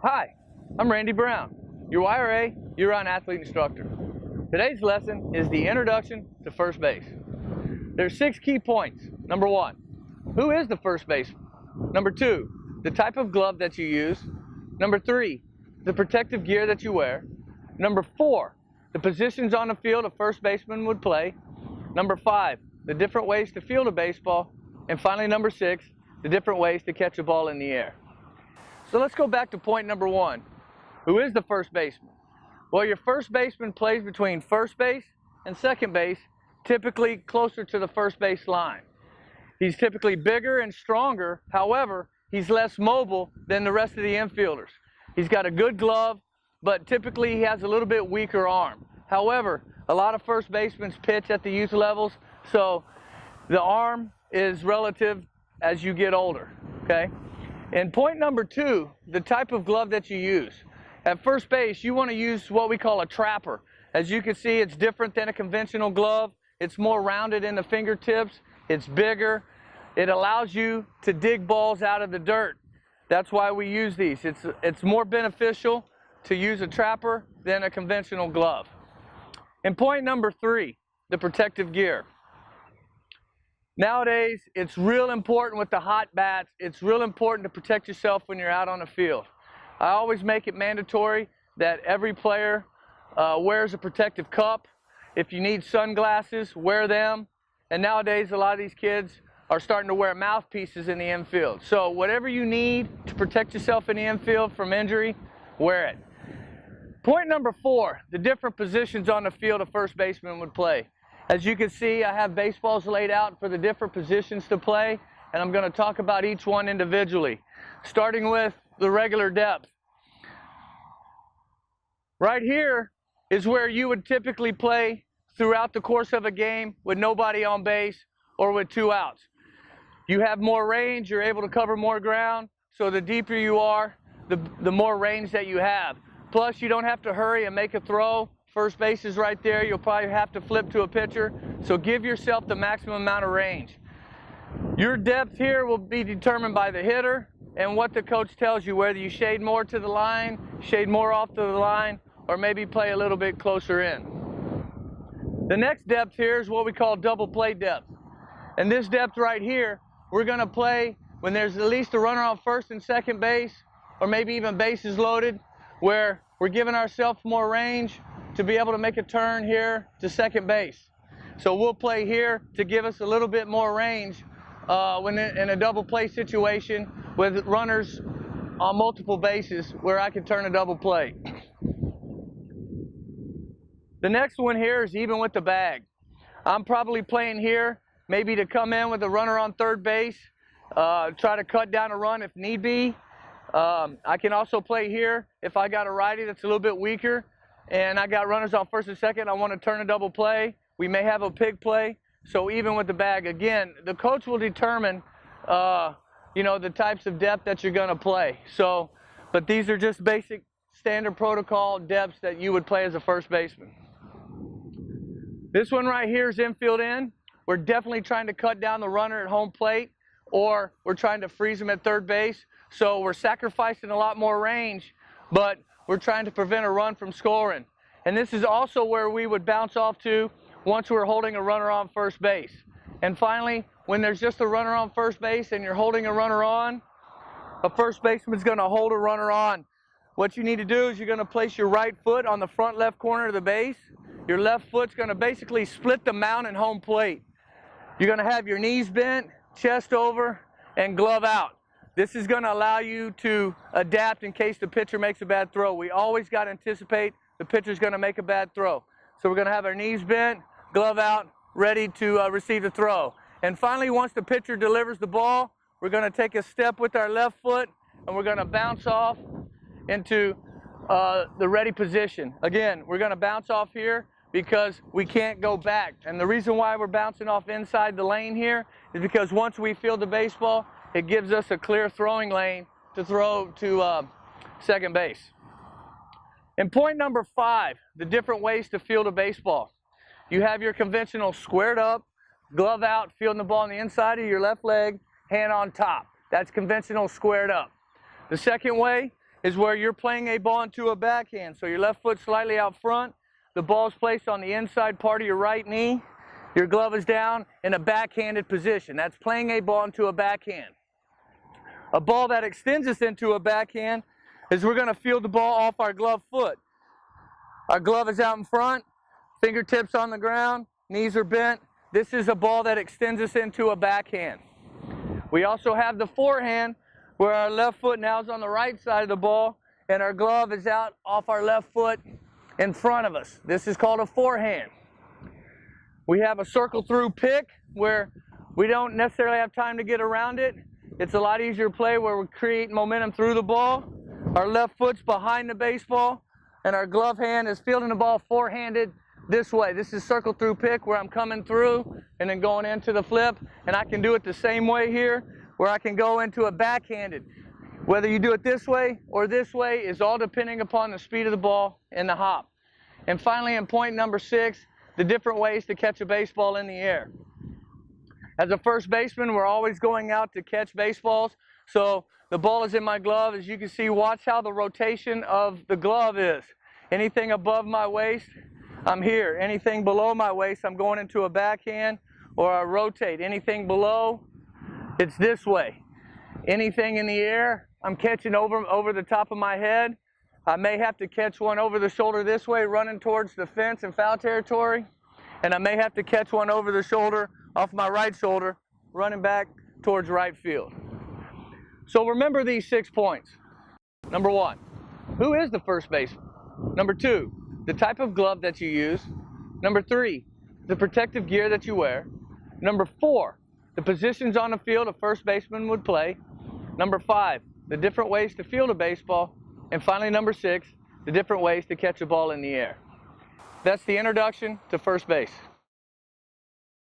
Hi, I'm Randy Brown, your YRA year-round athlete instructor. Today's lesson is the introduction to first base. There's 6 key points. Number 1, who is the first baseman? Number 2, the type of glove that you use. Number 3, the protective gear that you wear. Number 4, the positions on the field a first baseman would play. Number 5, the different ways to field a baseball. And finally, number 6, the different ways to catch a ball in the air. So let's go back to point number 1. Who is the first baseman? Well, your first baseman plays between first base and second base, typically closer to the first base line. He's typically bigger and stronger. However, he's less mobile than the rest of the infielders. He's got a good glove, but typically he has a little bit weaker arm. However, a lot of first basemen pitch at the youth levels, so the arm is relative as you get older, okay? And point number 2, the type of glove that you use. At first base, you want to use what we call a trapper. As you can see, it's different than a conventional glove. It's more rounded in the fingertips. It's bigger. It allows you to dig balls out of the dirt. That's why we use these. It's more beneficial to use a trapper than a conventional glove. And point number 3, the protective gear. Nowadays, it's real important with the hot bats. It's real important to protect yourself when you're out on the field. I always make it mandatory that every player wears a protective cup. If you need sunglasses, wear them. And nowadays, a lot of these kids are starting to wear mouthpieces in the infield. So whatever you need to protect yourself in the infield from injury, wear it. Point number 4, the different positions on the field a first baseman would play. As you can see, I have baseballs laid out for the different positions to play, and I'm going to talk about each one individually, starting with the regular depth. Right here is where you would typically play throughout the course of a game with nobody on base or with 2 outs. You have more range, you're able to cover more ground, so the deeper you are, the more range that you have. Plus, you don't have to hurry and make a throw. First base is right there. You'll probably have to flip to a pitcher. So give yourself the maximum amount of range. Your depth here will be determined by the hitter and what the coach tells you, whether you shade more to the line, shade more off to the line, or maybe play a little bit closer in. The next depth here is what we call double play depth. And this depth right here, we're going to play when there's at least a runner on first and second base, or maybe even bases loaded, where we're giving ourselves more range to be able to make a turn here to second base. So we'll play here to give us a little bit more range when in a double play situation with runners on multiple bases where I can turn a double play. The next one here is even with the bag. I'm probably playing here maybe to come in with a runner on third base, try to cut down a run if need be. I can also play here if I got a righty that's a little bit weaker and I got runners on first and second, I want to turn a double play. We may have a pig play. So even with the bag, again, the coach will determine, the types of depth that you're going to play. So, but these are just basic standard protocol depths that you would play as a first baseman. This one right here is infield in. We're definitely trying to cut down the runner at home plate, or we're trying to freeze him at third base. So we're sacrificing a lot more range, but we're trying to prevent a run from scoring. And this is also where we would bounce off to once we're holding a runner on first base. And finally, when there's just a runner on first base and you're holding a runner on, a first baseman's going to hold a runner on. What you need to do is you're going to place your right foot on the front left corner of the base. Your left foot's going to basically split the mound and home plate. You're going to have your knees bent, chest over, and glove out. This is going to allow you to adapt in case the pitcher makes a bad throw. We always got to anticipate the pitcher's going to make a bad throw. So we're going to have our knees bent, glove out, ready to receive the throw. And finally, once the pitcher delivers the ball, we're going to take a step with our left foot, and we're going to bounce off into the ready position. Again, we're going to bounce off here because we can't go back. And the reason why we're bouncing off inside the lane here is because once we field the baseball, it gives us a clear throwing lane to throw to second base. And point number 5, the different ways to field a baseball. You have your conventional squared up, glove out, fielding the ball on the inside of your left leg, hand on top. That's conventional squared up. The second way is where you're playing a ball into a backhand. So your left foot slightly out front, the ball is placed on the inside part of your right knee, your glove is down in a backhanded position. That's playing a ball into a backhand. A ball that extends us into a backhand is we're going to field the ball off our glove foot. Our glove is out in front, fingertips on the ground, knees are bent. This is a ball that extends us into a backhand. We also have the forehand, where our left foot now is on the right side of the ball and our glove is out off our left foot in front of us. This is called a forehand. We have a circle through pick where we don't necessarily have time to get around it. It's a lot easier to play where we create momentum through the ball. Our left foot's behind the baseball and our glove hand is fielding the ball forehanded this way. This is circle through pick where I'm coming through and then going into the flip, and I can do it the same way here where I can go into a backhanded. Whether you do it this way or this way is all depending upon the speed of the ball and the hop. And finally, in point number 6, the different ways to catch a baseball in the air. As a first baseman, we're always going out to catch baseballs. So the ball is in my glove. As you can see, watch how the rotation of the glove is. Anything above my waist, I'm here. Anything below my waist, I'm going into a backhand, or I rotate. Anything below, it's this way. Anything in the air, I'm catching over the top of my head. I may have to catch one over the shoulder this way, running towards the fence in foul territory. And I may have to catch one over the shoulder, off my right shoulder, running back towards right field. So remember these 6 points. Number 1, who is the first baseman? Number 2, the type of glove that you use. Number 3, the protective gear that you wear. Number 4, the positions on the field a first baseman would play. Number 5, the different ways to field a baseball. And finally, number 6, the different ways to catch a ball in the air. That's the introduction to first base.